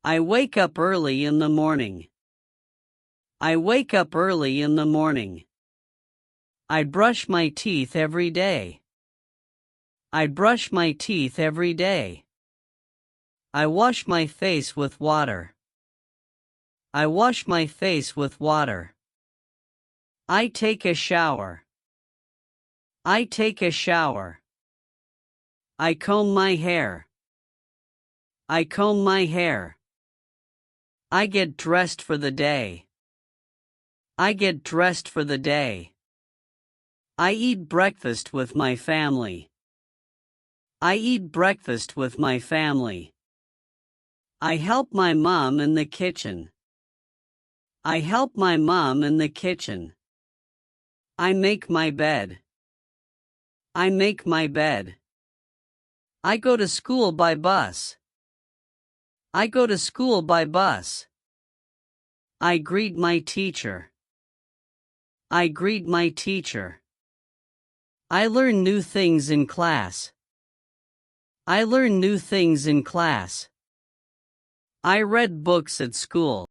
I wake up early in the morning. I wake up early in the morning. I brush my teeth every day. I brush my teeth every day. I wash my face with water. I wash my face with water. I take a shower. I take a shower. I comb my hair. I comb my hair. I get dressed for the day. I get dressed for the day. I eat breakfast with my family. I eat breakfast with my family. I help my mom in the kitchen. I help my mom in the kitchen. I make my bed. I make my bed. I go to school by bus. I go to school by bus. I greet my teacher. I greet my teacher. I learn new things in class. I learn new things in class. I read books at school.